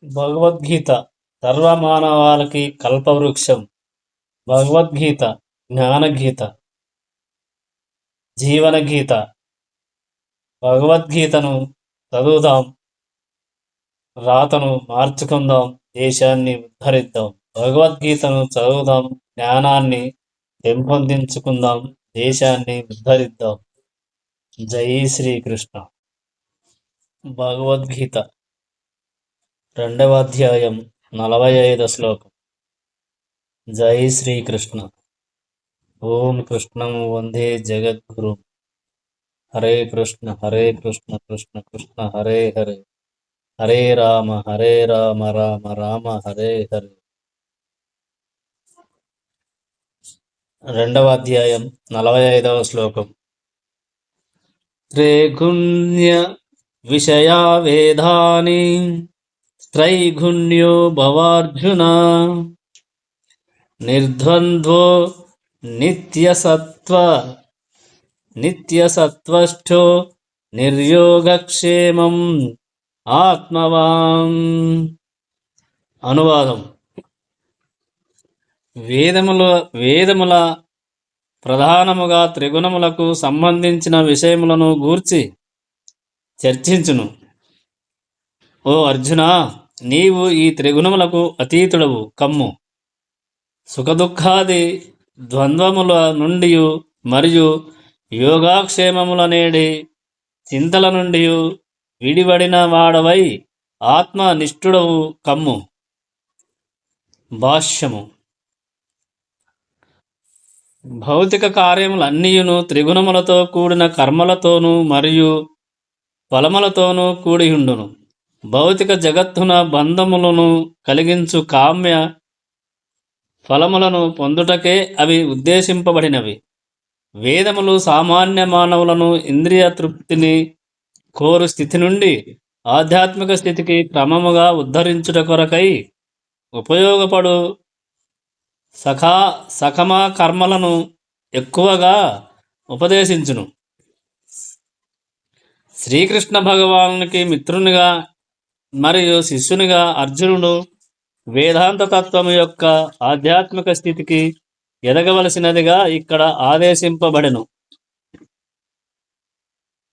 భగవద్గీత సర్వమానవాళికి కల్పవృక్షం. భగవద్గీత జ్ఞానగీత, జీవనగీత. భగవద్గీతను చదువుదాం, రాతను మార్చుకుందాం, దేశాన్ని ఉద్ధరిద్దాం. భగవద్గీతను చదువుదాం, జ్ఞానాన్ని పెంపొందించుకుందాం, దేశాన్ని ఉద్ధరిద్దాం. జై శ్రీకృష్ణ. భగవద్గీత 2వ అధ్యాయం 45వ శ్లోకం. జై శ్రీకృష్ణ. ఓం కృష్ణం వందే జగద్గురు. హరే కృష్ణ కృష్ణ కృష్ణ హరే హరే, హరే రామ రామ రామ హరే హరే. 2వ అధ్యాయం 45వ శ్లోకం. త్రైగుణ్య విషయా వేదాని త్రైగుణ్యో భవార్జున, నిర్ద్వంద్వో నిత్యసత్వస్థో నిర్యోగక్షేమం ఆత్మవాన్. అనువాదం. వేదముల ప్రధానముగా త్రిగుణములకు సంబంధించిన విషయములను గూర్చి చర్చించును. ఓ అర్జున, నీవు ఈ త్రిగుణములకు అతీతుడవు కమ్ము. సుఖదుఖాది ద్వంద్వముల నుండి మరియు యోగాక్షేమముల నేడి చింతల నుండి విడివడిన వాడవై ఆత్మనిష్ఠుడవు కమ్ము. భాష్యము. భౌతిక కార్యములన్నీయును త్రిగుణములతో కూడిన కర్మలతోనూ మరియు ఫలములతోనూ కూడియుండును. భౌతిక జగత్తున బంధములను కలిగించు కామ్య ఫలములను పొందుటకే అవి ఉద్దేశింపబడినవి. వేదములు సామాన్య మానవులను ఇంద్రియ తృప్తిని కోరు స్థితి నుండి ఆధ్యాత్మిక స్థితికి క్రమముగా ఉద్ధరించుట కొరకై ఉపయోగపడు సకమా కర్మలను ఎక్కువగా ఉపదేశించును. శ్రీకృష్ణ భగవానునికి మిత్రునిగా మరియు శిష్యునిగా అర్జునుడు వేదాంత తత్వము యొక్క ఆధ్యాత్మిక స్థితికి ఎదగవలసినదిగా ఇక్కడ ఆదేశింపబడెను.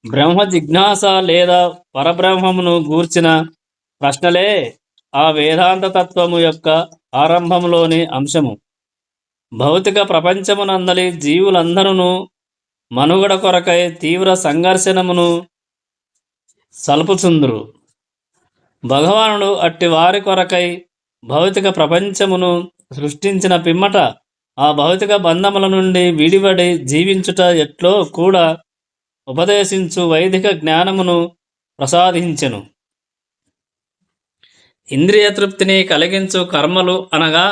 బ్రహ్మ జిజ్ఞాస లేదా పరబ్రహ్మమును గూర్చిన ప్రశ్నలే ఆ వేదాంత తత్వము యొక్క ఆరంభంలోని అంశము. భౌతిక ప్రపంచమునందలి జీవులందరూ మనుగడ కొరకై తీవ్ర సంఘర్షణమును సల్పుచుందురు. భగవానుడు అట్టి వారి కొరకై భౌతిక ప్రపంచమును సృష్టించిన పిమ్మట ఆ భౌతిక బంధముల నుండి విడివడి జీవించుట ఎట్లో కూడా ఉపదేశించు వైదిక జ్ఞానమును ప్రసాదించెను. ఇంద్రియ తృప్తిని కలిగించు కర్మలు అనగా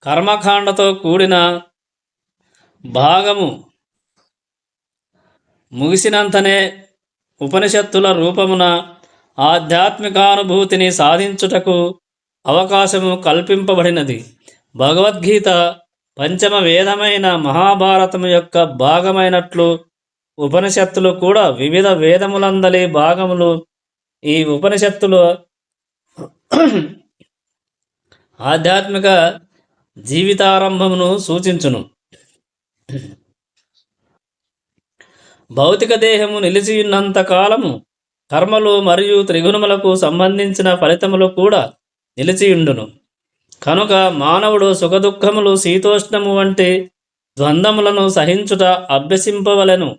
కర్మకాండతో కూడిన భాగము ముగిసినంతనే ఉపనిషత్తుల రూపమున ఆధ్యాత్మికానుభూతిని సాధించుటకు అవకాశము కల్పింపబడినది. భగవద్గీత పంచమ వేదమైన మహాభారతము యొక్క భాగమైనట్లు ఉపనిషత్తులు కూడా వివిధ వేదములందలి భాగములు. ఈ ఉపనిషత్తులు ఆధ్యాత్మిక జీవితారంభమును సూచించును. భౌతిక దేహము నిలిచియున్నంత కాలము కర్మలు మరియు త్రిగుణములకు సంబంధించిన ఫలితములు కూడా నిలిచియుండును. కనుక మానవుడు సుఖదుఖములు, శీతోష్ణము వంటి ద్వంద్వములను సహించుట అభ్యసింపవలెను.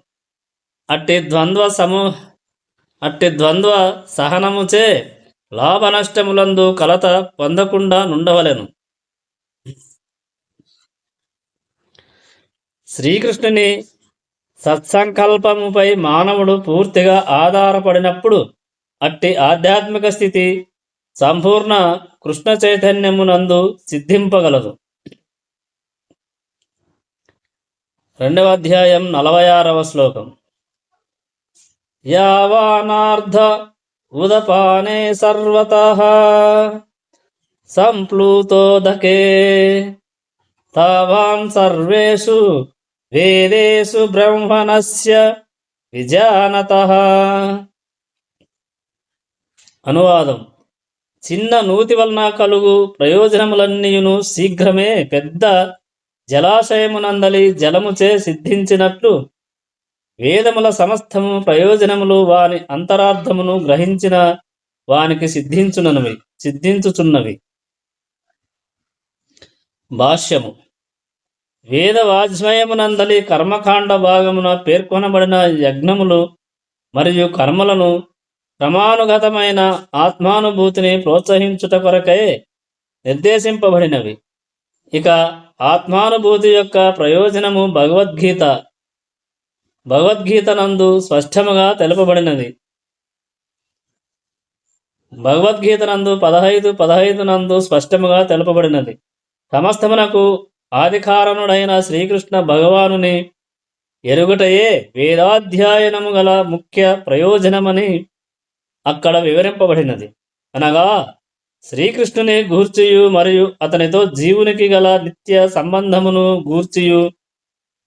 అట్టి ద్వంద్వ సహనముచే లాభ నష్టములందు కలత పొందకుండా నుండవలెను. శ్రీకృష్ణుని సత్సంకల్పముపై మానవుడు పూర్తిగా ఆధారపడినప్పుడు అట్టి ఆధ్యాత్మిక స్థితి సంపూర్ణ కృష్ణ చైతన్యమునందు సిద్ధింపగలదు. 2వ అధ్యాయం 46వ శ్లోకం. యావానార్థ ఉదపానే సర్వతః సంప్లూతోదకే తావాన్ సర్వేషు వేదేషు బ్రహ్మణస్య విజానతః. అనువాదం. చిన్న నూతి వలన కలుగు ప్రయోజనములన్నీయును శీఘ్రమే పెద్ద జలాశయమునందలి జలముచే సిద్ధించినట్లు వేదముల సమస్తము ప్రయోజనములు వాని అంతరార్థమును గ్రహించిన వానికి సిద్ధించుచున్నవి. భాష్యము. వేద వాజ్మయమునందలి కర్మకాండ భాగమున పేర్కొనబడిన యజ్ఞములు మరియు కర్మలను క్రమానుగతమైన ఆత్మానుభూతిని ప్రోత్సహించుట కొరకై నిర్దేశింపబడినవి. ఇక ఆత్మానుభూతి యొక్క ప్రయోజనము భగవద్గీత నందు స్పష్టముగా తెలుపబడినది. భగవద్గీత నందు 15:15 నందు స్పష్టముగా తెలుపబడినది. సమస్తమునకు ఆదికారణుడైన శ్రీకృష్ణ భగవానుని ఎరుగుటయే వేదాధ్యయనము గల ముఖ్య ప్రయోజనమని అక్కడ వివరింపబడినది. అనగా శ్రీకృష్ణుని గూర్చియు మరియు అతనితో జీవునికి గల నిత్య సంబంధమును గూర్చియు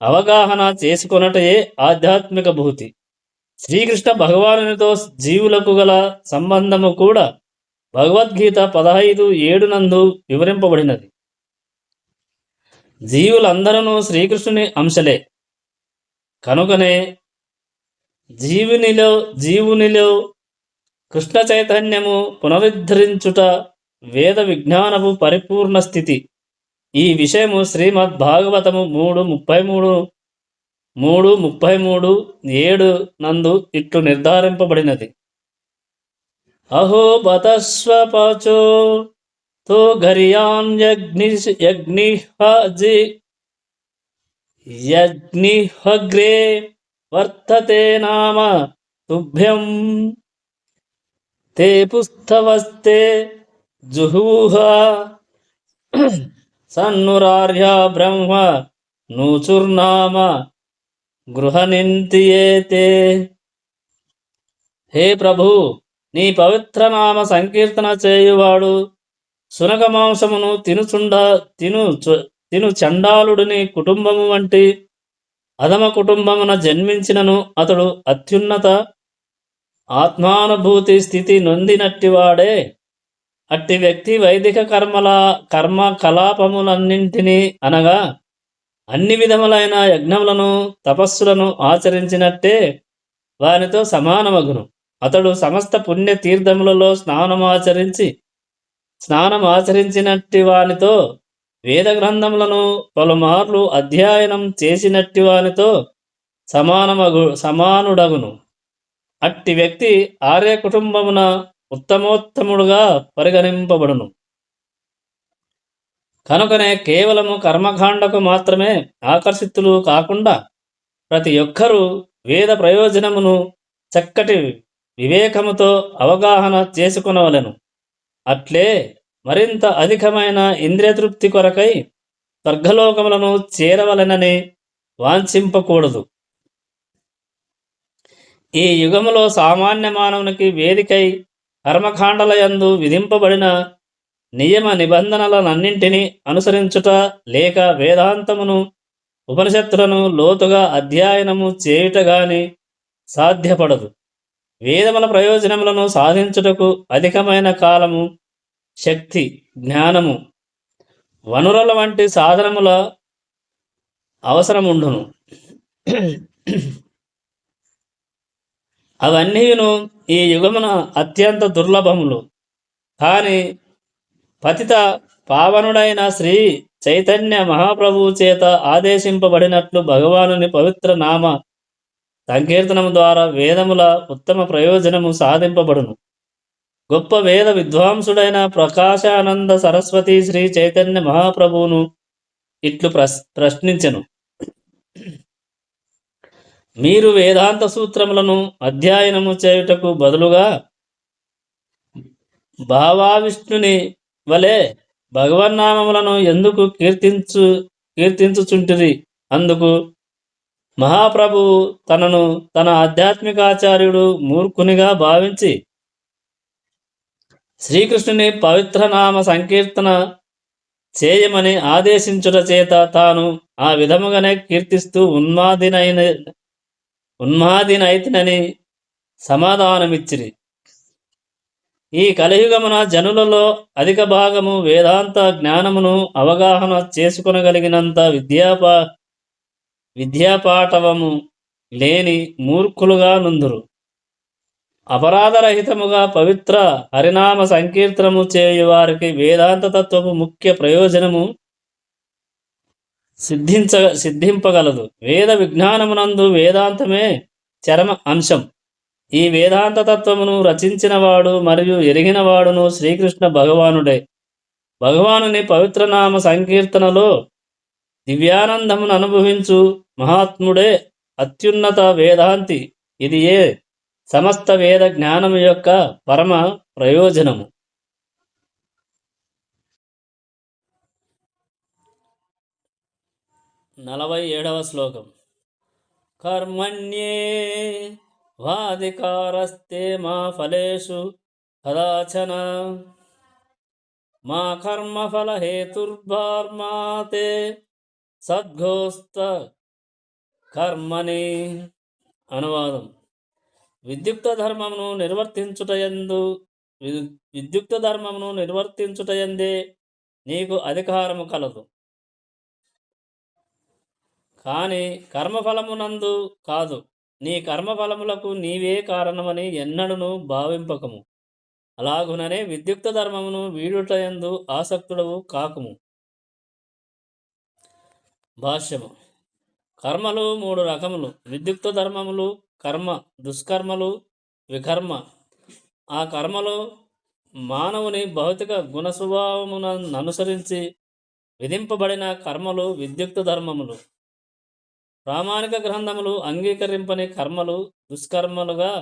అవగాహన చేసుకొనటయే ఆధ్యాత్మిక భూతి. శ్రీకృష్ణ భగవానునితో జీవులకు గల సంబంధము కూడా భగవద్గీత 15:7 నందు వివరింపబడినది. జీవులందరూ శ్రీకృష్ణుని అంశలే కనుకనే జీవునిలో కృష్ణ చైతన్యము పునరుద్ధరించుట వేద విజ్ఞానపు పరిపూర్ణ స్థితి. ఈ విషయము శ్రీమద్ భాగవతము 3:33 నందు ఇట్లు నిర్ధారింపబడినది. అహో బతస్వపచో తో ఘరియాన్ యజ్ఞిహగ్రే వర్తతే నామ తుభ్యం తే పుస్తవస్తే జుహూహ సన్నురార్య బ్రహ్మ నూచుర్నామ గృహనింతియేతే. హే ప్రభు, నీ పవిత్ర నామ సంకీర్తన చేయువాడు సునక మాంసమును తిను చండాలుడిని కుటుంబము వంటి అధమ కుటుంబమున జన్మించినను అతడు అత్యున్నత ఆత్మానుభూతి స్థితి నొందినట్టివాడే. అట్టి వ్యక్తి వైదిక కర్మ కలాపములన్నింటినీ అనగా అన్ని విధములైన యజ్ఞములను తపస్సులను ఆచరించినట్టే వానితో సమానమగును. అతడు సమస్త పుణ్య తీర్థములలో స్నానమాచరించినట్టి వానితో వేద గ్రంథములను పలుమార్లు అధ్యయనం చేసినట్టి వానితో సమానుడగును. అట్టి వ్యక్తి ఆర్య కుటుంబమున ఉత్తమోత్తముడుగా పరిగణింపబడును. కనుకనే కేవలము కర్మకాండకు మాత్రమే ఆకర్షితులు కాకుండా ప్రతి ఒక్కరూ వేద ప్రయోజనమును చక్కటి వివేకముతో అవగాహన చేసుకునవలెను. అట్లే మరింత అధికమైన ఇంద్రియతృప్తి కొరకై స్వర్గలోకములను చేరవలెనని వాంఛింపకూడదు. ఈ యుగములో సామాన్య మానవునికి వేదికై కర్మకాండలయందు విధింపబడిన నియమ నిబంధనలనన్నింటినీ అనుసరించుట లేక వేదాంతమును ఉపనిషత్తులను లోతుగా అధ్యయనము చేయుట గాని సాధ్యపడదు. వేదముల ప్రయోజనములను సాధించుటకు అధికమైన కాలము, శక్తి, జ్ఞానము, వనురుల వంటి సాధనముల అవసరముండును. అవన్నీను ఈ యుగమున అత్యంత దుర్లభములు. కానీ పతిత పావనుడైన శ్రీ చైతన్య మహాప్రభువు చేత ఆదేశింపబడినట్లు భగవానుని పవిత్ర నామ సంకీర్తనము ద్వారా వేదముల ఉత్తమ ప్రయోజనము సాధింపబడును. గొప్ప వేద విద్వాంసుడైన ప్రకాశానంద సరస్వతి శ్రీ చైతన్య మహాప్రభువును ఇట్లు ప్రశ్నించెను. మీరు వేదాంత సూత్రములను అధ్యయనము చేయుటకు బదులుగా భావావిష్ణుని వలె భగవన్నామములను ఎందుకు కీర్తించుచుంటిరి? అందుకు మహాప్రభువు తన ఆధ్యాత్మికాచార్యుడు మూర్ఖునిగా భావించి శ్రీకృష్ణుని పవిత్రనామ సంకీర్తన చేయమని ఆదేశించుట చేత తాను ఆ విధముగానే కీర్తిస్తూ ఉన్మాదినైతినని సమాధానమిచ్చిరి. ఈ కలియుగమున జనులలో అధిక భాగము వేదాంత జ్ఞానమును అవగాహన చేసుకొనగలిగినంత విద్యాపాటవము లేని మూర్ఖులుగా నుందురు. అపరాధరహితముగా పవిత్ర హరినామ సంకీర్తనము చేయు వారికి వేదాంత తత్వము ముఖ్య ప్రయోజనము సిద్ధింపగలదు. వేద విజ్ఞానమునందు వేదాంతమే చరమ అంశం. ఈ వేదాంత తత్వమును రచించినవాడు మరియు ఎరిగినవాడును శ్రీకృష్ణ భగవానుడే. భగవానుని పవిత్రనామ సంకీర్తనలో దివ్యానందమును అనుభవించు మహాత్ముడే అత్యున్నత వేదాంతి. ఇది ఏ సమస్త వేద జ్ఞానము యొక్క పరమ ప్రయోజనము. 47వ శ్లోకం. కర్మణ్యే వాధికారస్తే మా ఫలేషు కదాచన మా కర్మఫల హేతుర్భార్మాతే సద్ఘోస్త కర్మని. అనువాదం. విద్యుక్త ధర్మమును నిర్వర్తించుటయందే నీకు అధికారము కలదు, కానీ కర్మఫలమునందు కాదు. నీ కర్మఫలములకు నీవే కారణమని ఎన్నడూను భావింపకము. అలాగుననే విద్యుక్త ధర్మమును వీడుటయందు ఆసక్తుడవు కాకుము. భాష్యము. కర్మలు 3 రకములు. విద్యుక్త ధర్మములు, కర్మ, దుష్కర్మలు, వికర్మ. ఆ కర్మలు మానవుని భౌతిక గుణస్వభావముననుసరించి విధింపబడిన కర్మలు విద్యుక్త ధర్మములు. ప్రామాణిక గ్రంథములు అంగీకరింపని కర్మలు దుష్కర్మలుగా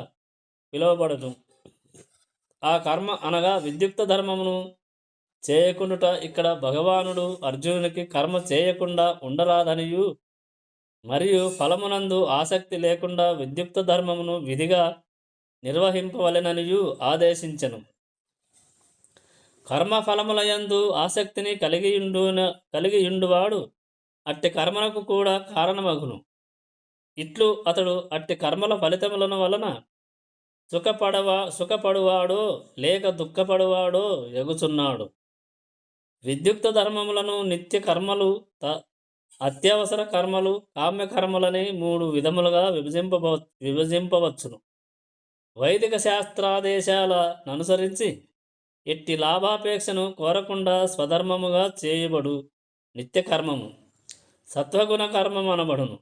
పిలువబడును. ఆ కర్మ అనగా విద్యుక్త ధర్మమును చేయకుండుట. ఇక్కడ భగవానుడు అర్జునునికి కర్మ చేయకుండా ఉండరాదనియు మరియు ఫలమునందు ఆసక్తి లేకుండా విద్యుక్త ధర్మమును విధిగా నిర్వహింపవలెననియు ఆదేశించెను. కర్మఫలములయందు ఆసక్తిని కలిగియుండువాడు అట్టి కర్మలకు కూడా కారణమగును. ఇట్లు అతడు అట్టి కర్మల ఫలితములను వలన సుఖపడువాడో లేక దుఃఖపడువాడో ఎగుచున్నాడు. విద్యుక్త ధర్మములను నిత్య కర్మలు, అత్యవసర కర్మలు, కామ్యకర్మలని 3 విధములుగా విభజింపవచ్చును. వైదిక శాస్త్రాదేశాలననుసరించి ఎట్టి లాభాపేక్షను కోరకుండా స్వధర్మముగా చేయబడు నిత్యకర్మము సత్వగుణ కర్మం అనబడును.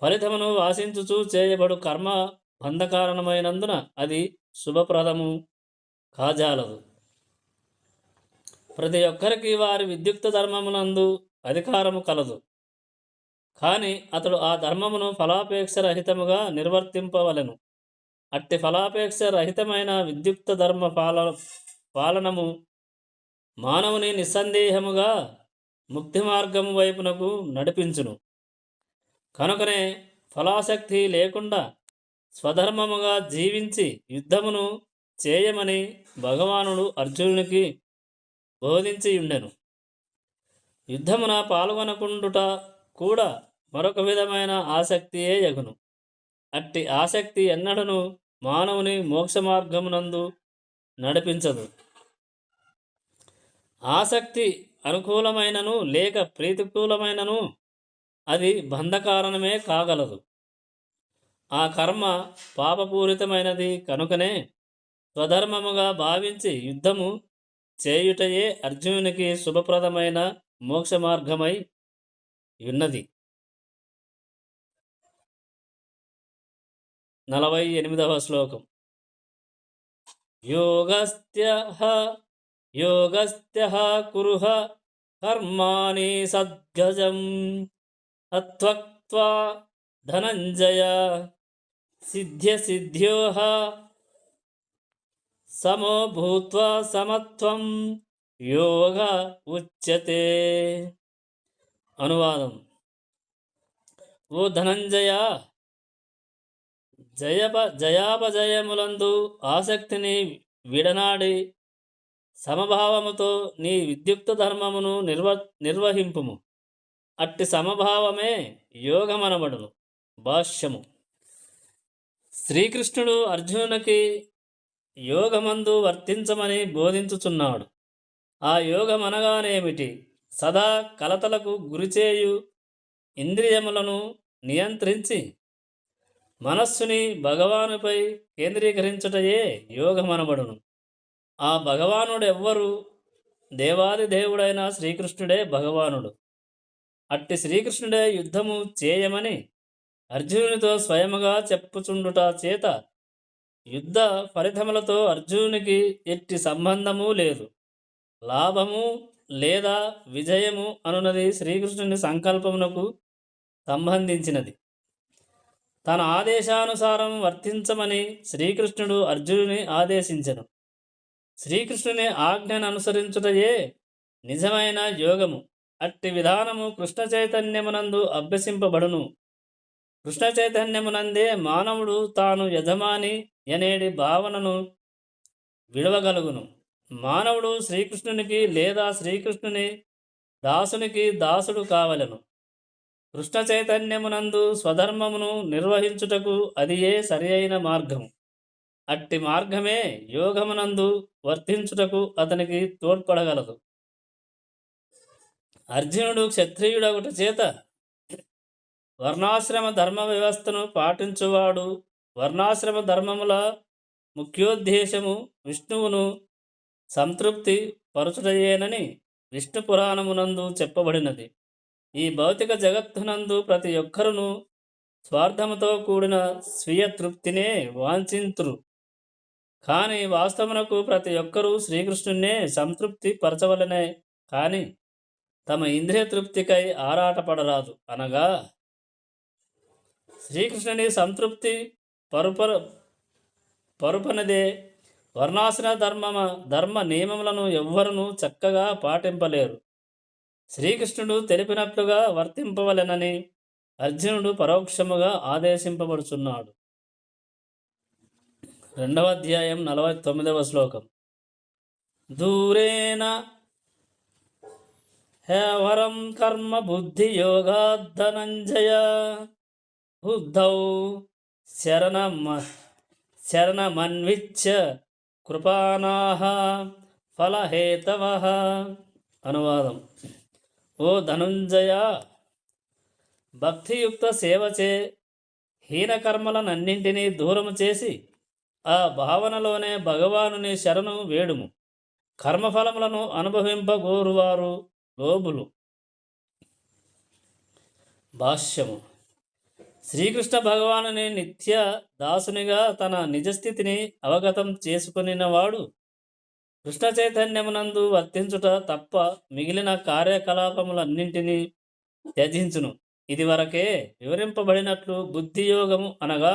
ఫలితమును ఆశించుచూ చేయబడు కర్మ బంధకారణమైనందున అది శుభప్రదము కాజాలదు. ప్రతి ఒక్కరికి వారి విద్యుక్త ధర్మమునందు అధికారము కలదు, కానీ అతడు ఆ ధర్మమును ఫలాపేక్ష రహితముగా నిర్వర్తింపవలెను. అట్టి ఫలాపేక్ష రహితమైన విద్యుక్త ధర్మ పాలనము మానవుని నిస్సందేహముగా ముక్తి మార్గము వైపునకు నడిపించును. కనుకనే ఫలాసక్తి లేకుండా స్వధర్మముగా జీవించి యుద్ధమును చేయమని భగవానుడు అర్జునునికి బోధించి ఉండెను. యుద్ధమున పాల్గొనకుండుట కూడా మరొక విధమైన ఆసక్తియే యగును. అట్టి ఆసక్తి ఎన్నడను మానవుని మోక్ష మార్గమునందు నడిపించదు. ఆసక్తి అనుకూలమైనను లేక ప్రీతికూలమైనను అది బంధకారణమే కాగలదు. ఆ కర్మ పాపపూరితమైనది కనుకనే స్వధర్మముగా భావించి యుద్ధము చేయుటయే అర్జునునికి శుభప్రదమైన మోక్ష మార్గమై ఉన్నది. 48వ శ్లోకం. యోగస్త్యః కురుః కర్మాణి సద్గజం అత్వక్త్వా ధనంజయ సిద్ధ్యోః సమో భూత్వా సమత్వం యోగ ఉచ్యతే. అనువాదం. ఓ ధనంజయ, జయాపజయములందు ఆసక్తిని విడనాడి సమభావముతో నీ విద్యుక్త ధర్మమును నిర్వహింపుము. అట్టి సమభావమే యోగమనబడును. భాష్యము. శ్రీకృష్ణుడు అర్జునునికి యోగమందు వర్తించమని బోధించుచున్నాడు. ఆ యోగమనగానేమిటి? సదా కలతలకు గురిచేయు ఇంద్రియములను నియంత్రించి మనస్సుని భగవానుపై కేంద్రీకరించుటయే యోగమనబడును. ఆ భగవానుడెవ్వరు? దేవాది దేవుడైన శ్రీకృష్ణుడే భగవానుడు. అట్టి శ్రీకృష్ణుడే యుద్ధము చేయమని అర్జునునితో స్వయముగా చెప్పుచుండుట చేత యుద్ధ ఫలితములతో అర్జునునికి ఎట్టి సంబంధము లేదు. లాభము లేదా విజయము అనున్నది శ్రీకృష్ణుని సంకల్పమునకు సంబంధించినది. తన ఆదేశానుసారం వర్తించమని శ్రీకృష్ణుడు అర్జునుని ఆదేశించెను. శ్రీకృష్ణుని ఆజ్ఞను అనుసరించుటయే నిజమైన యోగము. అట్టి విధానము కృష్ణ చైతన్యమునందు అభ్యసింపబడును. కృష్ణ చైతన్యమునందే మానవుడు తాను యజమాని అనేడి భావనను విడవగలుగును. మానవుడు శ్రీకృష్ణునికి లేదా శ్రీకృష్ణుని దాసునికి దాసుడు కావలెను. కృష్ణ చైతన్యమునందు స్వధర్మమును నిర్వహించుటకు అది ఏ సరి అయిన మార్గము. అట్టి మార్గమే యోగమునందు వర్తించుటకు అతనికి తోడ్పడగలదు. అర్జునుడు క్షత్రియుడొకటి చేత వర్ణాశ్రమ ధర్మ వ్యవస్థను పాటించువాడు. వర్ణాశ్రమ ధర్మముల ముఖ్యోద్దేశము విష్ణువును సంతృప్తి పరచుటయేనని విష్ణు పురాణమునందు చెప్పబడినది. ఈ భౌతిక జగత్తునందు ప్రతి ఒక్కరును స్వార్థముతో కూడిన స్వీయ తృప్తినే వాంఛింతురు. కానీ వాస్తవమునకు ప్రతి ఒక్కరూ శ్రీకృష్ణున్నే సంతృప్తి పరచవలనే కానీ తమ ఇంద్రియ తృప్తికై ఆరాటపడరాదు. అనగా శ్రీకృష్ణుని సంతృప్తి పరుపనదే వర్ణాశ్రమ ధర్మ నియమములను ఎవ్వరునూ చక్కగా పాటింపలేరు. శ్రీకృష్ణుడు తెలిపినట్లుగా వర్తింపవలెనని అర్జునుడు పరోక్షముగా ఆదేశింపబడుచున్నాడు. 2వ అధ్యాయం 49వ శ్లోకం. దూరేణ హ్యవరం కర్మ బుద్ధి యోగాద్ధనంజయ బుద్ధౌ శరణమన్విచ్య కృపానాః ఫలహేతవః. అనువాదం. ఓ ధనుంజయ, భక్తియుక్త సేవచే హీనకర్మలనన్నింటినీ దూరము చేసి ఆ భావనలోనే భగవానుని శరణు వేడుము. కర్మఫలములను అనుభవింపగోరువారు లోబులు. భాష్యము. శ్రీకృష్ణ భగవానుని నిత్య దాసునిగా తన నిజస్థితిని అవగతం చేసుకునినవాడు కృష్ణ చైతన్యమునందు వర్తించుట తప్ప మిగిలిన కార్యకలాపములన్నింటినీ త్యజించును. ఇదివరకే వివరింపబడినట్లు బుద్ధియోగము అనగా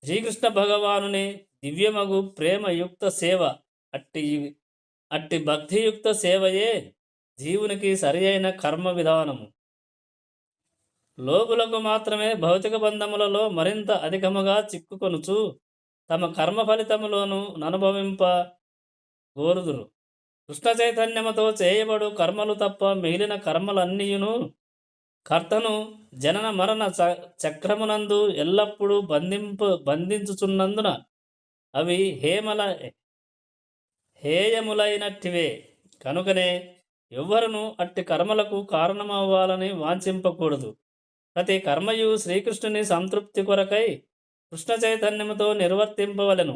శ్రీకృష్ణ భగవానుని దివ్యమగు ప్రేమయుక్త సేవ. అట్టి భక్తియుక్త సేవయే జీవునికి సరి అయిన కర్మ విధానము. లోపులకు మాత్రమే భౌతిక బంధములలో మరింత అధికముగా చిక్కుకొనుచు తమ కర్మ ఫలితములోను అనుభవింప గోరుదురు. కృష్ణ చైతన్యముతో చేయబడు కర్మలు తప్ప మిగిలిన కర్మలన్నీయును కర్తను జనన మరణ చక్రమునందు ఎల్లప్పుడూ బంధించుచున్నందున అవి హేయములైనట్టివే. కనుకనే ఎవ్వరును అట్టి కర్మలకు కారణమవ్వాలని వాంఛింపకూడదు. ప్రతి కర్మయు శ్రీకృష్ణుని సంతృప్తి కొరకై కృష్ణ చైతన్యముతో నిర్వర్తింపవలెను.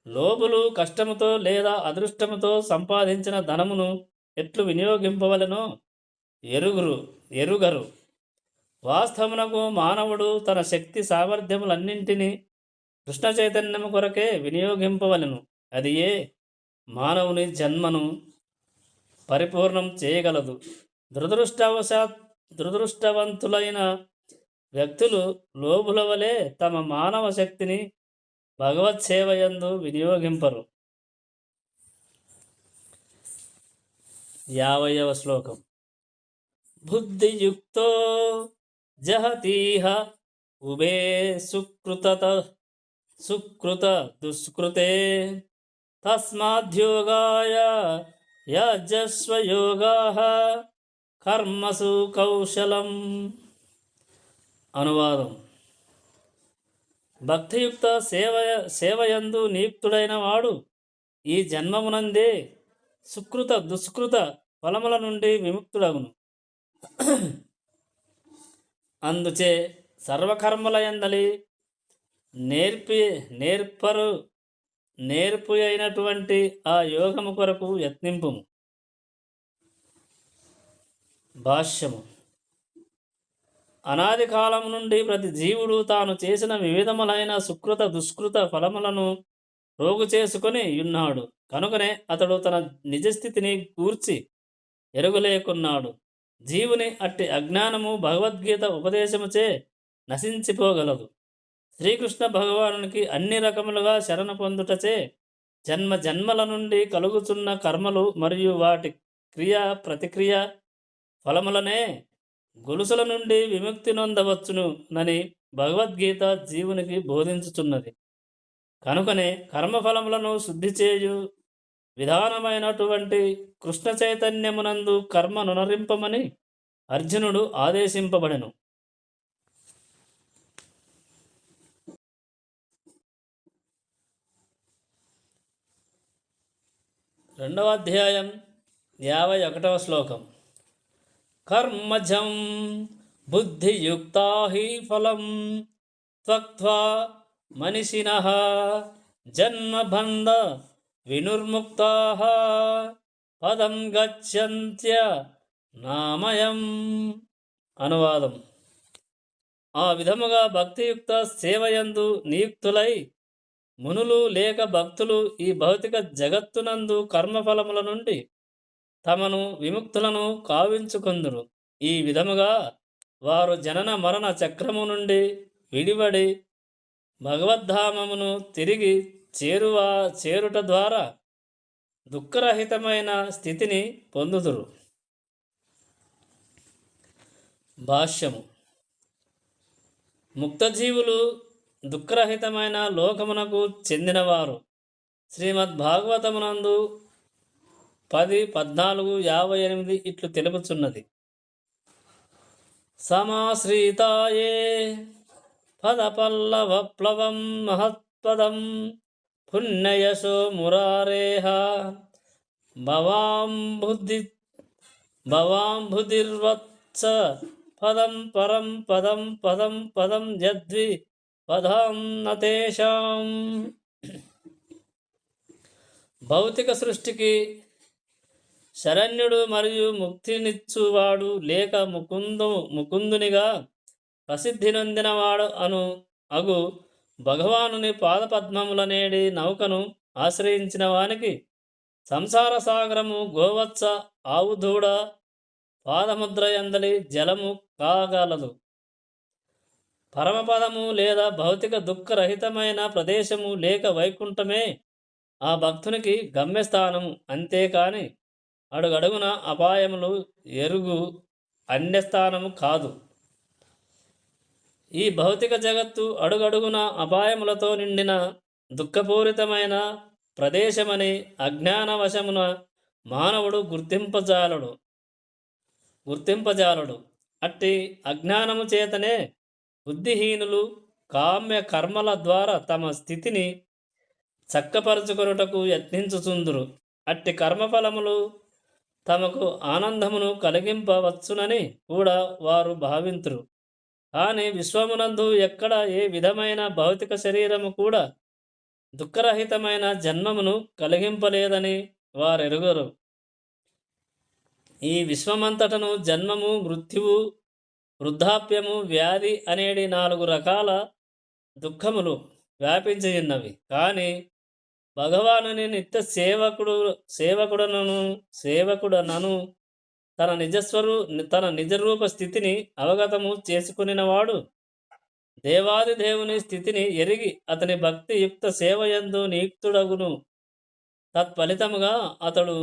లోబులు కష్టముతో లేదా అదృష్టముతో సంపాదించిన ధనమును ఎట్లు వినియోగింపవలెనో ఎరుగరు. వాస్తవమునకు మానవుడు తన శక్తి సామర్థ్యములన్నింటినీ కృష్ణ చైతన్యము కొరకే వినియోగింపవలెను. అది ఏ మానవుని జన్మను పరిపూర్ణం చేయగలదు. దురదృష్టవంతులైన వ్యక్తులు లోబుల వలె తమ మానవ శక్తిని భగవత్ సేవయందు వినియోగింపరు. 50వ శ్లోకం. బుద్ధియుక్తో జహతీహ ఉభే సుకృత దుష్కృతే తస్మాద్యోగాయ యజస్వ యోగాః కర్మసు కౌశలం. అనువాదం. భక్తియుక్త సేవయందు నియుక్తుడైన వాడు ఈ జన్మమునందే సుకృత దుష్కృత ఫలముల నుండి విముక్తుడగును. అందుచే సర్వకర్మలయందలి నేర్పి నేర్పరు నేర్పు అయినటువంటి ఆ యోగము కొరకు యత్నింపుము. భాష్యము. అనాది కాలం నుండి ప్రతి జీవుడు తాను చేసిన వివిధములైన సుకృత దుష్కృత ఫలములను రోగు చేసుకొని ఉన్నాడు. కనుకనే అతడు తన నిజస్థితిని కూర్చి ఎరుగులేకున్నాడు. జీవుని అట్టి అజ్ఞానము భగవద్గీత ఉపదేశముచే నశించిపోగలదు. శ్రీకృష్ణ భగవానునికి అన్ని రకములుగా శరణ పొందుటచే జన్మ జన్మల నుండి కలుగుతున్న కర్మలు మరియు వాటి క్రియా ప్రతిక్రియ ఫలములనే గొలుసుల నుండి విముక్తి నొందవచ్చును నని భగవద్గీత జీవునికి బోధించుచున్నది. కనుకనే కర్మఫలములను శుద్ధి చేయు విధానమైనటువంటి కృష్ణ చైతన్యమునందు కర్మ నునరింపమని అర్జునుడు ఆదేశింపబడెను. రెండవ అధ్యాయం 51వ శ్లోకం. కర్మజం బుద్ధియుక్తా హి ఫలం త్యక్త్వా మనిషినః జన్మబంధ వినుర్ముక్తాః పదం గచ్చంత్య నామయం. అనువాదం. ఆ విధముగా భక్తియుక్త సేవయందు నియుక్తులై మునులు లేక భక్తులు ఈ భౌతిక జగత్తునందు కర్మఫలముల నుండి తమను విముక్తులను కావించుకొందురు. ఈ విధముగా వారు జనన మరణ చక్రము నుండి విడివడి భగవద్ధామమును తిరిగి చేరుట ద్వారా దుఃఖరహితమైన స్థితిని పొందుదురు. భాష్యము. ముక్తజీవులు దుఃఖరహితమైన లోకమునకు చెందినవారు. శ్రీమద్భాగవతమునందు 10:14-58 ఇట్లు తెలుపుచున్నది. సమాశ్రితాయే పదపల్లవప్లవం మహత్పదం పుణ్యయశో మురారేహ భవాంబుధిర్వత్స పదం పరం పదం పదం పదం యద్వి పదం నతేషాం. భౌతిక సృష్టికి శరణ్యుడు మరియు ముక్తినిచ్చువాడు లేక ముకుందునిగా ప్రసిద్ధి నొందినవాడు అగు భగవానుని పాదపద్మములనేడి నౌకను ఆశ్రయించిన వానికి సంసార సాగరము గోవత్స ఆవుదూడ పాదముద్రయందలి జలము కాగలదు. పరమపదము లేదా భౌతిక దుఃఖరహితమైన ప్రదేశము లేక వైకుంఠమే ఆ భక్తునికి గమ్యస్థానము. అంతేకాని అడుగడుగున అపాయములు ఎరుగు అన్యస్థానము కాదు. ఈ భౌతిక జగత్తు అడుగడుగున అపాయములతో నిండిన దుఃఖపూరితమైన ప్రదేశమని అజ్ఞానవశమున మానవుడు గుర్తింపజాలడు. అట్టి అజ్ఞానము చేతనే బుద్ధిహీనులు కామ్య కర్మల ద్వారా తమ స్థితిని చక్కపరుచుకొనుటకు యత్నించుచుందురు. అట్టి కర్మఫలములు తమకు ఆనందమును కలిగింపవచ్చునని కూడా వారు భావింతురు. కానీ విశ్వమునందు ఎక్కడ ఏ విధమైన భౌతిక శరీరము కూడా దుఃఖరహితమైన జన్మమును కలిగింపలేదని వారెరుగరు. ఈ విశ్వమంతటను జన్మము, మృత్యువు, వృద్ధాప్యము, వ్యాధి అనేటి 4 రకాల దుఃఖములు వ్యాపించియున్నవి. కానీ భగవానుని నిత్య సేవకుడనను తన నిజరూప స్థితిని అవగతము చేసుకునినవాడు దేవాది దేవుని స్థితిని ఎరిగి అతని భక్తి యుక్త సేవయందు నియుక్తుడగును. తత్ఫలితముగా అతడు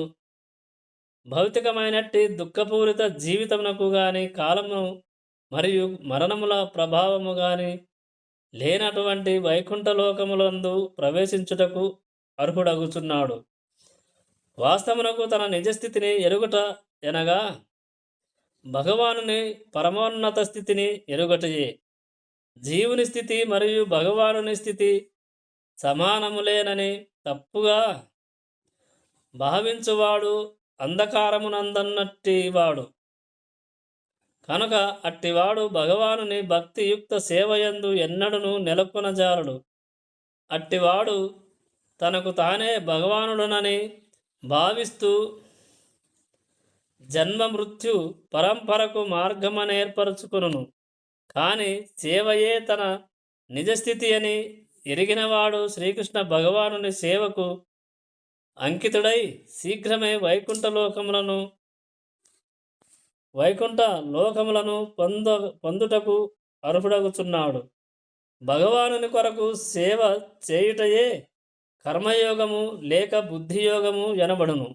భౌతికమైనట్టి దుఃఖపూరిత జీవితమునకు గాని కాలము మరియు మరణముల ప్రభావము గాని లేనటువంటి వైకుంఠలోకములందు ప్రవేశించుటకు అర్హుడగుచున్నాడు. వాస్తవమునకు తన నిజస్థితిని ఎరుగుట ఎనగా భగవానుని పరమోన్నత స్థితిని ఎరుగటయే. జీవుని స్థితి మరియు భగవానుని స్థితి సమానములేనని తప్పుగా భావించువాడు అంధకారమునందన్నట్టివాడు. కనుక అట్టివాడు భగవానుని భక్తియుక్త సేవయందు ఎన్నడూను నెలకొనజాలడు. అట్టివాడు తనకు తానే భగవానుడనని భావిస్తూ జన్మ మృత్యు పరంపరకు మార్గమనేర్పరచుకును. కానీ సేవయే తన నిజస్థితి అని ఎరిగినవాడు శ్రీకృష్ణ భగవానుని సేవకు అంకితుడై శీఘ్రమే వైకుంఠ లోకములను పొందుటకు అర్హుడగుచున్నాడు. భగవానుని కొరకు సేవ చేయుటయే కర్మయోగము లేక బుద్ధియోగము ఎనబడును.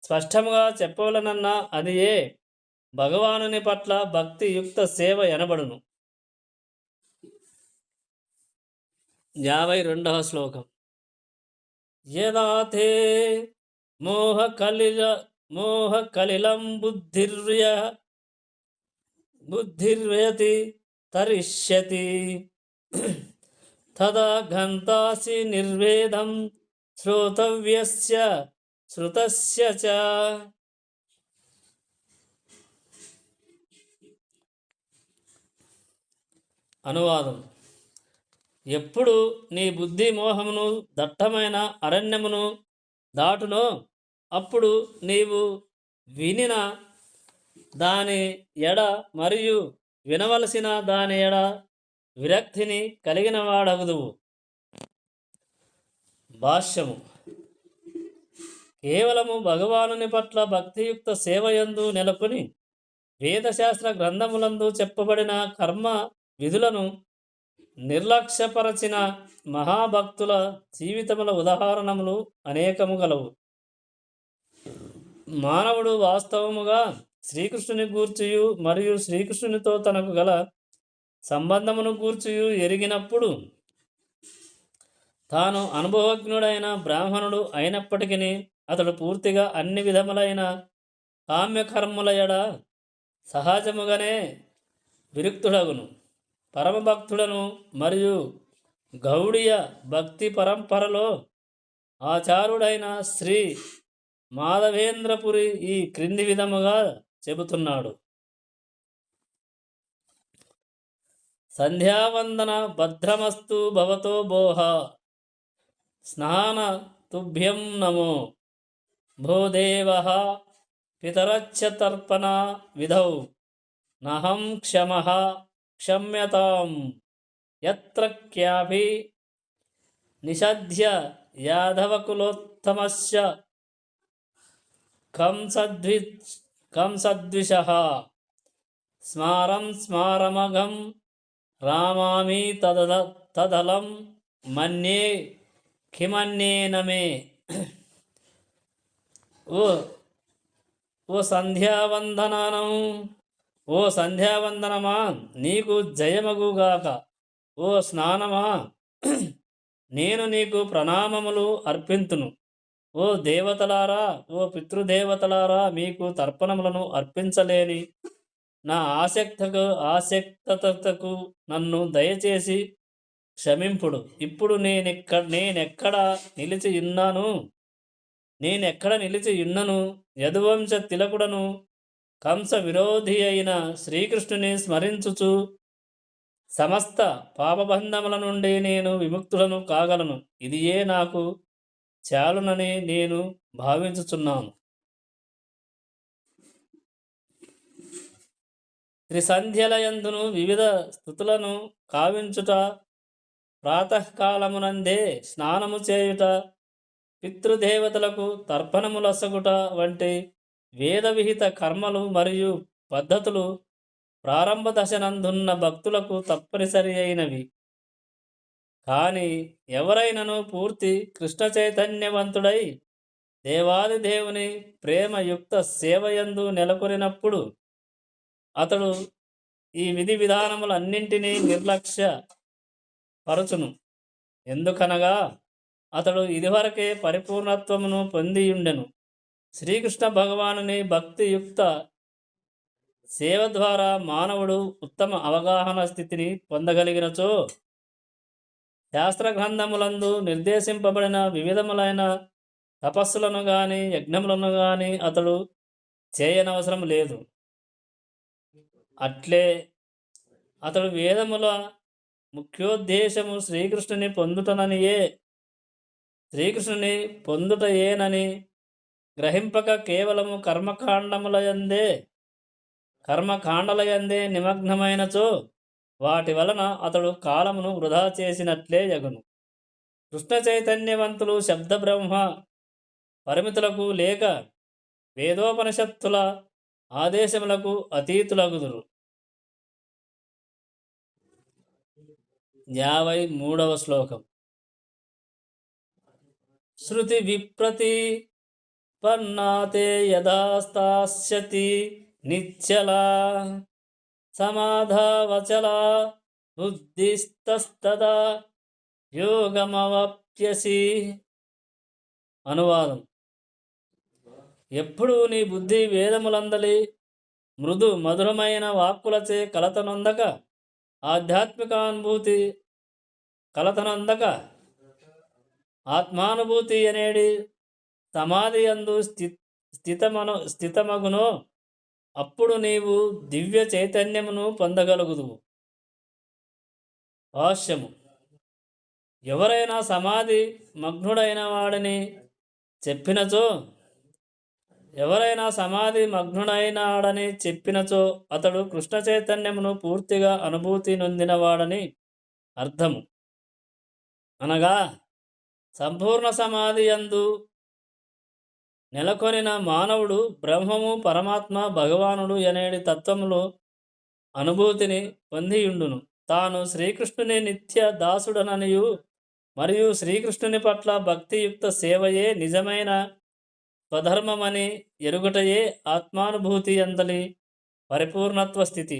స్పష్టముగా చెప్పవలనన్నా అదియే భగవానుని పట్ల భక్తియుక్త సేవ ఎనబడును. 52వ శ్లోకం. యదా తే మోహకలిలం బుద్ధిర్యతి తరిష్యతి తదా గంతాసి నిర్వేదం శ్రోతవ్యస్య శ్రుతస్య చ. అనువాదం. ఎప్పుడు నీ బుద్ధి మోహమును దట్టమైన అరణ్యమును దాటునో అప్పుడు నీవు వినిన దాని ఎడ మరియు వినవలసిన దాని ఎడ విరక్తిని కలిగిన వాడగుదువు. భాష్యము. కేవలము భగవానుని పట్ల భక్తియుక్త సేవయందు నెలకొని వేదశాస్త్ర గ్రంథములందు చెప్పబడిన కర్మ విధులను నిర్లక్ష్యపరచిన మహాభక్తుల జీవితముల ఉదాహరణములు అనేకము గలవు. మానవుడు వాస్తవముగా శ్రీకృష్ణుని గూర్చియు మరియు శ్రీకృష్ణునితో తనకు గల సంబంధమును గూర్చియు ఎరిగినప్పుడు తాను అనుభవజ్ఞుడైన బ్రాహ్మణుడు అయినప్పటికీ అతడు పూర్తిగా అన్ని విధములైన కామ్యకర్ముల ఎడ సహజముగానే విరుక్తుడగును. పరమభక్తుడను మరియు గౌడీయ భక్తి పరంపరలో ఆచారుడైన శ్రీ మాధవేంద్రపురి ఈ క్రింది విధముగా చెబుతున్నాడు. సంధ్యావందన భద్రమస్తు భవతో భోః స్నాన తుభ్యం నమో భోదేవః పితరచ్చ తర్పణ విధౌ నహం క్షమః క్షమ్యతాం యత్ర క్యాభి నిషధ్య యాదవకులోత్తమస్య కంసద్విషః స్మారం స్మారమఘం రామామి తదలం మన్యే కిమన్యేన మే. ఓ సంధ్యావందనమా నీకు జయమగుగాక. ఓ స్నానమా నేను నీకు ప్రణామములు అర్పింతును. ఓ దేవతలారా, ఓ పితృదేవతలారా, మీకు తర్పణములను అర్పించలేని నా ఆసక్తతకు నన్ను దయచేసి క్షమింపుడు. ఇప్పుడు నేనెక్కడ నిలిచి యున్నను యదువంశ తిలకుడను కంస విరోధి అయిన శ్రీకృష్ణుని స్మరించుచు సమస్త పాపబంధముల నుండి నేను విముక్తులను కాగలను. ఇదియే నాకు చాలునని నేను భావించుచున్నాను. త్రిసంధ్యలయందును వివిధ స్థుతులను కావించుట, ప్రాతకాలమునందే స్నానము చేయుట, పితృదేవతలకు తర్పణములొసగుట వంటి వేద విహిత కర్మలు మరియు పద్ధతులు ప్రారంభ దశనందున్న భక్తులకు తప్పనిసరి అయినవి. కానీ ఎవరైనను పూర్తి కృష్ణ చైతన్యవంతుడై దేవాది దేవుని ప్రేమయుక్త సేవయందు నెలకొనినప్పుడు అతడు ఈ విధి విధానములన్నింటినీ నిర్లక్ష్య పరచును. ఎందుకనగా అతడు ఇదివరకే పరిపూర్ణత్వమును పొందియుండెను. శ్రీకృష్ణ భగవానుని భక్తియుక్త సేవ ద్వారా మానవుడు ఉత్తమ అవగాహన స్థితిని పొందగలిగినచో శాస్త్ర గ్రంథములందు నిర్దేశింపబడిన వివిధములైన తపస్సులను గాని యజ్ఞములను గాని అతడు చేయనవసరం లేదు. అట్లే అతడు వేదముల ముఖ్యోద్దేశము శ్రీకృష్ణుని పొందుటయేనని గ్రహింపక కేవలము కర్మకాండలయందే నిమగ్నమైనచో వాటి వలన అతడు కాలమును వృధా చేసినట్లే యగును. కృష్ణ చైతన్యవంతులు శబ్ద బ్రహ్మ పరిమితులకు లేక వేదోపనిషత్తుల ఆదేశములకు అతీతులగుదురు. 53వ శ్లోకం. శృతి విప్రతిపన్నాతే యదా స్థాస్యతి నిశ్చలా సమాధావచలా బుద్ధిస్తస్తదా యోగమవాప్యసి. అనువాదం. ఎప్పుడు నీ బుద్ధి వేదములందలి మృదు మధురమైన వాక్కులచే కలతనొందక ఆత్మానుభూతి అనేడి సమాధి యందు స్థితమగునో అప్పుడు నీవు దివ్య చైతన్యమును పొందగలుగుదువు. భాష్యము. ఎవరైనా సమాధి మగ్నుడైన వాడని చెప్పినచో అతడు కృష్ణ చైతన్యమును పూర్తిగా అనుభూతి నొందినవాడని అర్థము. అనగా సంపూర్ణ సమాధి యందు నెలకొనిన మానవుడు బ్రహ్మము, పరమాత్మ, భగవానుడు అనేడి తత్వములో అనుభూతిని పొందియుండును. తాను శ్రీకృష్ణుని నిత్య దాసుడననియు మరియు శ్రీకృష్ణుని పట్ల భక్తియుక్త సేవయే నిజమైన స్వధర్మమని ఎరుగటయే ఆత్మానుభూతి అందలి పరిపూర్ణత్వ స్థితి.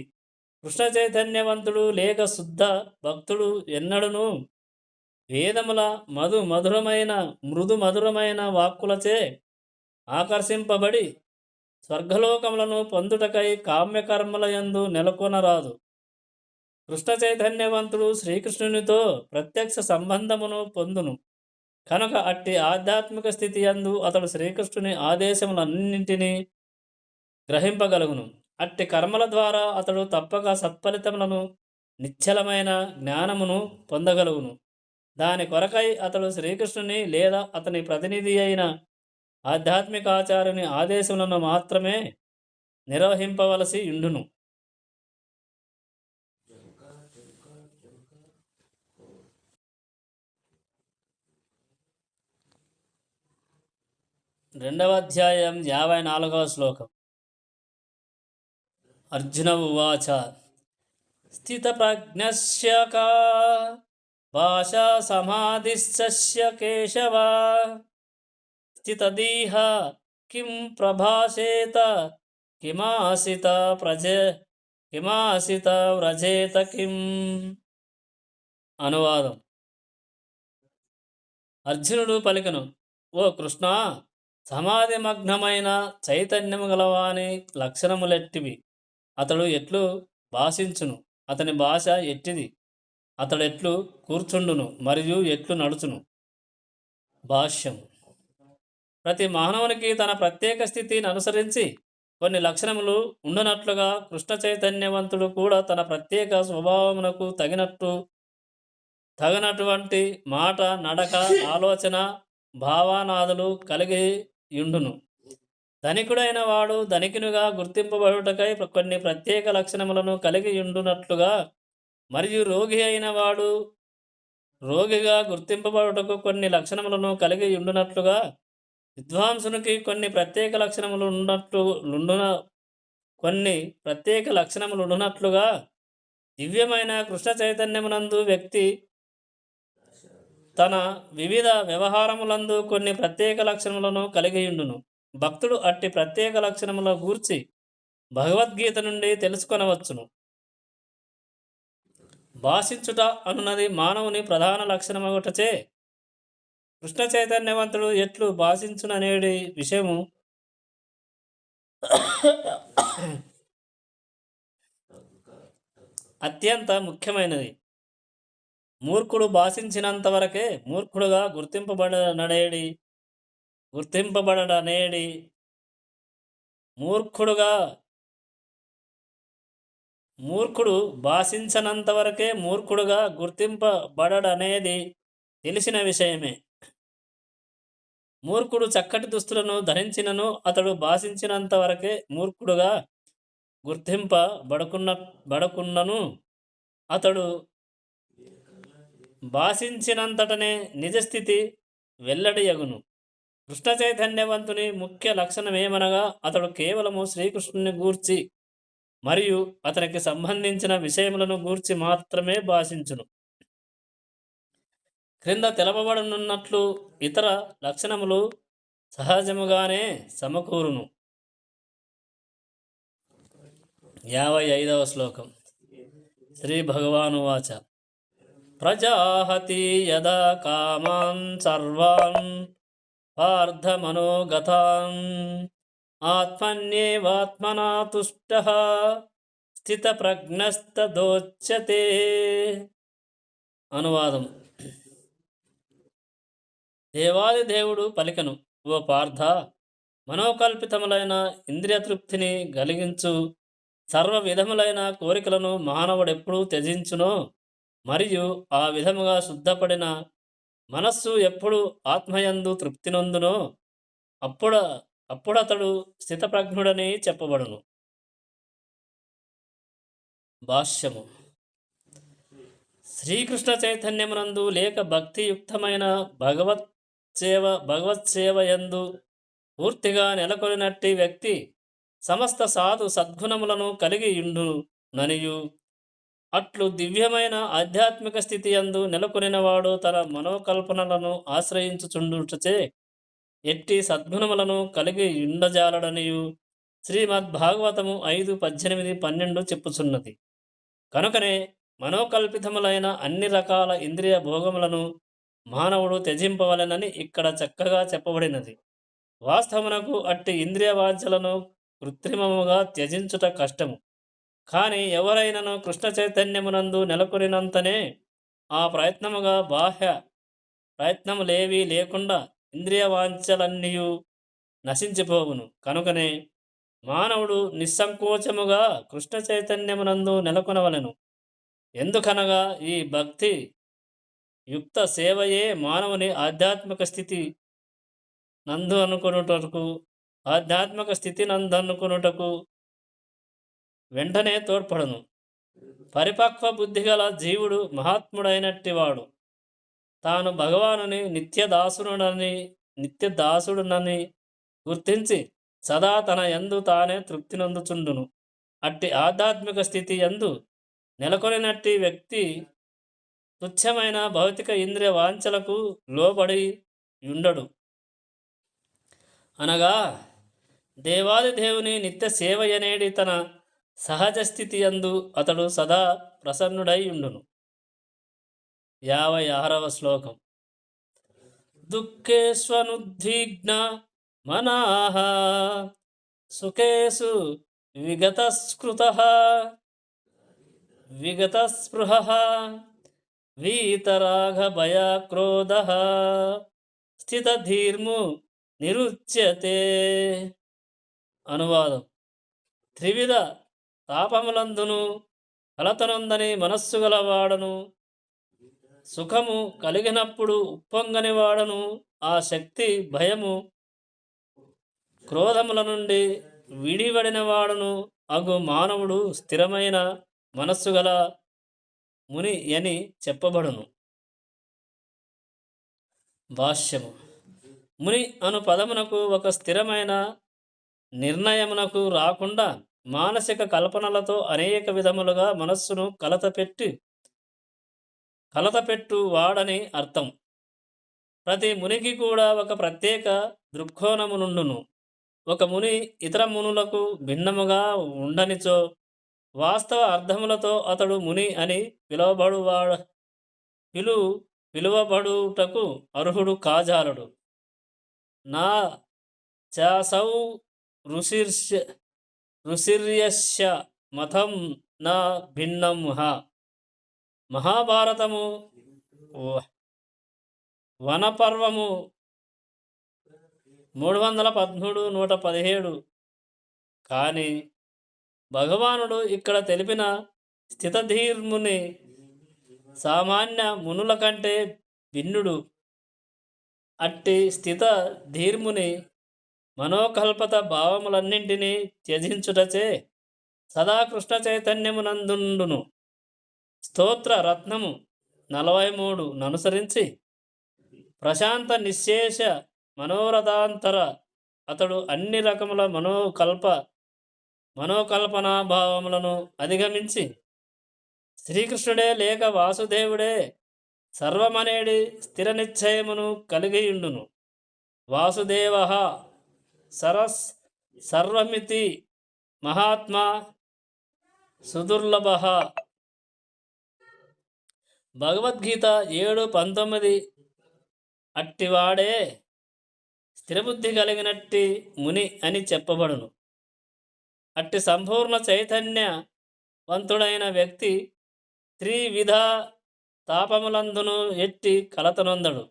కృష్ణ చైతన్యవంతుడు లేక శుద్ధ భక్తుడు ఎన్నడూను వేదముల మృదు మధురమైన వాక్కులచే ఆకర్షింపబడి స్వర్గలోకములను పొందుటకై కామ్యకర్మల యందు నెలకొనరాదు. కృష్ణ చైతన్యవంతుడు శ్రీకృష్ణునితో ప్రత్యక్ష సంబంధమును పొందును కనుక అట్టి ఆధ్యాత్మిక స్థితి యందు అతడు శ్రీకృష్ణుని ఆదేశములన్నింటినీ గ్రహింపగలుగును. అట్టి కర్మల ద్వారా అతడు తప్పక సత్ఫలితములను, నిశ్చలమైన జ్ఞానమును పొందగలుగును. దాని కొరకై అతడు శ్రీకృష్ణుని లేదా అతని ప్రతినిధి అయిన ఆధ్యాత్మికాచార్యుని ఆదేశములను మాత్రమే నిర్వహింపవలసి ఉండును. రెండవ అధ్యాయం 54వ శ్లోకం. అర్జున ఉవాచ. స్థితప్రజ్ఞస్య కా భాషా సమాధిస్య కేశవ స్థితదీహ కిం ప్రభాషేత కిమాసిత వ్రజేత కిం. అనువాదం. అర్జునుడు పలికెను, ఓ కృష్ణ, సమాధి మగ్నమైన చైతన్యము గలవాని లక్షణములెట్టివి? అతడు ఎట్లు భాషించును? అతని భాష ఎట్టిది? అతడెట్లు కూర్చుండును మరియు ఎట్లు నడుచును? భాష్యం. ప్రతి మానవునికి తన ప్రత్యేక స్థితిని అనుసరించి కొన్ని లక్షణములు ఉండునట్లుగా కృష్ణ చైతన్యవంతుడు కూడా తన ప్రత్యేక స్వభావమునకు తగినటువంటి మాట, నడక, ఆలోచన, భావానాదులు కలిగి యుండును. ధనికుడైన వాడు ధనికునిగా గుర్తింపబడుటకై కొన్ని ప్రత్యేక లక్షణములను కలిగి ఉండునట్లుగా మరియు రోగి అయిన వాడు రోగిగా గుర్తింపబడుటకు కొన్ని లక్షణములను కలిగి ఉండునట్లుగా విద్వాంసునికి కొన్ని ప్రత్యేక లక్షణములు ఉండునట్లుగా దివ్యమైన కృష్ణ చైతన్యమునందు వ్యక్తి తన వివిధ వ్యవహారములందు కొన్ని ప్రత్యేక లక్షణములను కలిగి ఉండును. భక్తుడు అట్టి ప్రత్యేక లక్షణముల గూర్చి భగవద్గీత నుండి తెలుసుకొనవచ్చును. భాషించుట అనున్నది మానవుని ప్రధాన లక్షణమగుటచే కృష్ణ చైతన్యవంతుడు ఎట్లు భాషించుననేది విషయము అత్యంత ముఖ్యమైనది. మూర్ఖుడు భాషించినంత వరకే మూర్ఖుడుగా గుర్తింపబడనేడి మూర్ఖుడుగా మూర్ఖుడు భాషించనంత వరకే మూర్ఖుడుగా గుర్తింపబడనేది తెలిసిన విషయమే. మూర్ఖుడు చక్కటి దుస్తులను ధరించినను అతడు భాషించినంత వరకే మూర్ఖుడుగా బడకున్నను అతడు భాషించినంతటనే నిజస్థితి వెల్లడియగును. కృష్ణ చైతన్యవంతుని ముఖ్య లక్షణమేమనగా అతడు కేవలము శ్రీకృష్ణుని గూర్చి మరియు అతనికి సంబంధించిన విషయములను గూర్చి మాత్రమే భాషించును. క్రింద తెలపబడనున్నట్లు ఇతర లక్షణములు సహజముగానే సమకూరును. 55వ శ్లోకం. శ్రీ భగవానువాచ ప్రజాహతి యదా కామాన్ సర్వాన్ పార్థమనోగతాన్ ఆత్మన్యేవాత్మనా తుష్టః స్థితప్రజ్ఞస్తదోచ్యతే. అనువాదం. దేవాది దేవుడు పలికను, ఓ పార్థ, మనోకల్పితములైన ఇంద్రియ తృప్తిని కలిగించు సర్వ విధములైన కోరికలను మానవుడెప్పుడు త్యజించునో మరియు ఆ విధముగా శుద్ధపడిన మనస్సు ఎప్పుడు ఆత్మయందు తృప్తి నొందునో అప్పుడతడు స్థితప్రజ్ఞుడని చెప్పబడును. భాష్యము. శ్రీకృష్ణ చైతన్యమునందు లేక భక్తియుక్తమైన భగవత్సేవయందు పూర్తిగా నెలకొనినట్టి వ్యక్తి సమస్త సాధు సద్గుణములను కలిగి యుండుననియు అట్లు దివ్యమైన ఆధ్యాత్మిక స్థితి యందు నెలకొనినవాడు తన మనోకల్పనలను ఆశ్రయించుచుండుటచే ఎట్టి సద్గుణములను కలిగి యుండజాలడనియు శ్రీమద్భాగవతము 5:18-12 చెప్పుచున్నది. కనుకనే మనోకల్పితములైన అన్ని రకాల ఇంద్రియ భోగములను మానవుడు త్యజింపవలెనని ఇక్కడ చక్కగా చెప్పబడినది. వాస్తవమునకు అట్టి ఇంద్రియ వాంఛలను కృత్రిమముగా త్యజించుట కష్టము. కానీ ఎవరైనను కృష్ణ చైతన్యమునందు నెలకొనినంతనే ఆ ప్రయత్నముగా బాహ్య ప్రయత్నములేవీ లేకుండా ఇంద్రియ వాంఛలన్నీయు నశించిపోవును. కనుకనే మానవుడు నిస్సంకోచముగా కృష్ణ చైతన్యమునందు నెలకొనవలెను. ఎందుకనగా ఈ భక్తి యుక్త సేవయే మానవుని ఆధ్యాత్మిక స్థితి నందనుకొనుటకు వెంటనే తోడ్పడును. పరిపక్వ బుద్ధిగల జీవుడు మహాత్ముడైనట్టివాడు తాను భగవానుని నిత్యదాసుడునని గుర్తించి సదా తన యందు తానే తృప్తి నొందుచుండును. అట్టి ఆధ్యాత్మిక స్థితి యందు నెలకొనినట్టి వ్యక్తి తుచ్చమైన భౌతిక ఇంద్రియ వాంఛలకు లోబడి ఉండడు. అనగా దేవాది దేవుని నిత్య సేవయనేడి తన సహజ స్థితి యందు అతడు సదా ప్రసన్నుడై ఉండును. 56వ శ్లోకం. దుఃఖేష్వనుద్విగ్న మనాః సుఖేషు విగతస్పృహః వీతరాగభయక్రోధః స్థితధీర్ము నిరుచ్యతే. అనువాదం. త్రివిధ తాపములందును కలతనొందని మనస్సు గలవాడను, సుఖము కలిగినప్పుడు ఉప్పొంగని వాడను, ఆ శక్తి భయము క్రోధముల నుండి విడివడిన వాడును అగు మానవుడు స్థిరమైన మనస్సు గల ముని అని చెప్పబడును. భాష్యము. ముని అను పదమునకు ఒక స్థిరమైన నిర్ణయమునకు రాకుండా మానసిక కల్పనలతో అనేక విధములుగా మనస్సును కలతపెట్టు వాడని అర్థం. ప్రతి మునికి కూడా ఒక ప్రత్యేక దృక్కోణము నుండును. ఒక ముని ఇతర మునులకు భిన్నముగా ఉండనిచో వాస్తవ అర్థములతో అతడు ముని అని పిలువబడుటకు అర్హుడు కాజాలడు. నా చాసౌ ఋషిర్యస్య మతం నా భిన్నం మహాభారతము వనపర్వము 313 117. కానీ భగవానుడు ఇక్కడ తెలిపిన స్థితధీర్ముని సామాన్య మునుల కంటే భిన్నుడు. అట్టి స్థిత ధీర్ముని మనోకల్పత భావములన్నింటినీ త్యజించుటచే సదా కృష్ణ చైతన్యమునందుండును. స్తోత్ర రత్నము 43 ననుసరించి ప్రశాంత నిశ్శేష మనోరథాంతర అతడు అన్ని రకముల మనోకల్పనా భావములను అధిగమించి శ్రీకృష్ణుడే లేక వాసుదేవుడే సర్వమనేడి స్థిర నిశ్చయమును కలిగియుండును. వాసుదేవ సర్వమితి మహాత్మా సుదుర్లభ. భగవద్గీత 7:19. అట్టివాడే స్థిరబుద్ధి కలిగినట్టి ముని అని చెప్పబడును. అట్టి సంపూర్ణ చైతన్యవంతుడైన వ్యక్తి త్రివిధ తాపములందును ఎట్టి కలతనొందడు.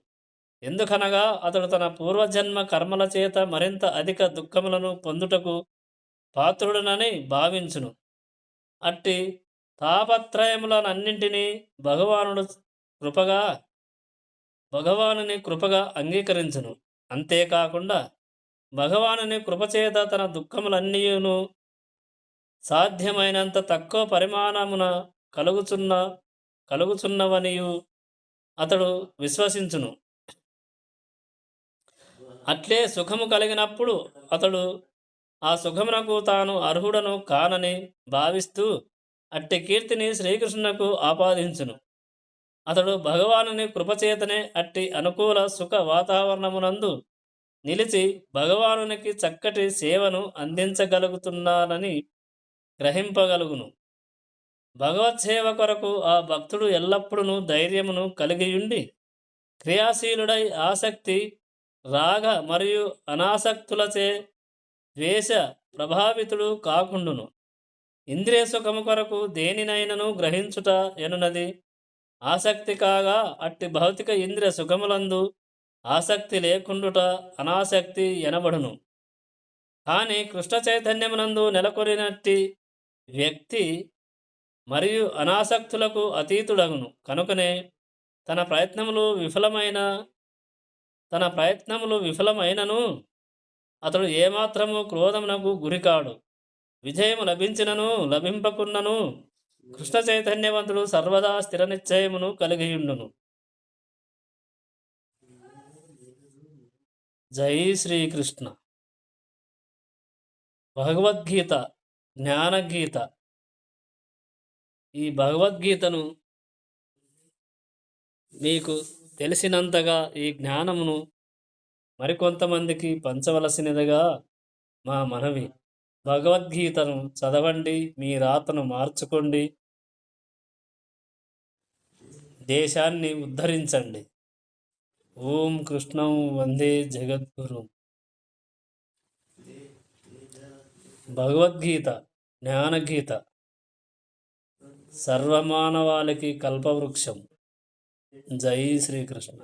ఎందుకనగా అతడు తన పూర్వజన్మ కర్మల చేత మరింత అధిక దుఃఖములను పొందుటకు పాత్రుడనని భావించును. అట్టి తాపత్రయములనన్నింటినీ భగవానుని కృపగా అంగీకరించును. అంతేకాకుండా భగవానుని కృపచేత తన దుఃఖములన్నీయును సాధ్యమైనంత తక్కువ పరిమాణమున కలుగుచున్నవనియు అతడు విశ్వసించును. అట్లే సుఖము కలిగినప్పుడు అతడు ఆ సుఖమునకు తాను అర్హుడను కానని భావిస్తూ అట్టి కీర్తిని శ్రీకృష్ణునకు ఆపాదించును. అతడు భగవానుని కృపచేతనే అట్టి అనుకూల సుఖ వాతావరణమునందు నిలిచి భగవానునికి చక్కటి సేవను అందించగలుగుతున్నానని గ్రహింపగలుగును. భగవత్సేవ కొరకు ఆ భక్తుడు ఎల్లప్పుడూ ధైర్యమును కలిగియుండి క్రియాశీలుడై ఆసక్తి రాగ మరియు అనాసక్తులచే ద్వేష ప్రభావితుడు కాకుండును. ఇంద్రియ సుఖము కొరకు దేనినైనను గ్రహించుట ఎనున్నది ఆసక్తి కాగా అట్టి భౌతిక ఇంద్రియ సుఖములందు ఆసక్తి లేకుండుట అనాసక్తి ఎనబడును. కానీ కృష్ణ చైతన్యమునందు నెలకొనినట్టి వ్యక్తి మరియు అనాసక్తులకు అతీతుడగును. కనుకనే తన ప్రయత్నములు విఫలమైనను అతడు ఏమాత్రము క్రోధమునకు గురికాడు. విజయము లభించినను లభింపకున్నను కృష్ణ చైతన్యవంతుడు సర్వదా స్థిర నిశ్చయమును కలిగియుండును. జై శ్రీకృష్ణ. భగవద్గీత జ్ఞానగీత. ఈ భగవద్గీతను మీకు తెలిసినంతగా ఈ జ్ఞానమును మరికొంతమందికి పంచవలసినదిగా మా మనవి. భగవద్గీతను చదవండి, మీ రాతను మార్చుకోండి, దేశాన్ని ఉద్ధరించండి. ఓం కృష్ణం వందే జగద్గురు. భగవద్గీత జ్ఞానగీత సర్వమానవాళికి కల్పవృక్షం. జై శ్రీకృష్ణ.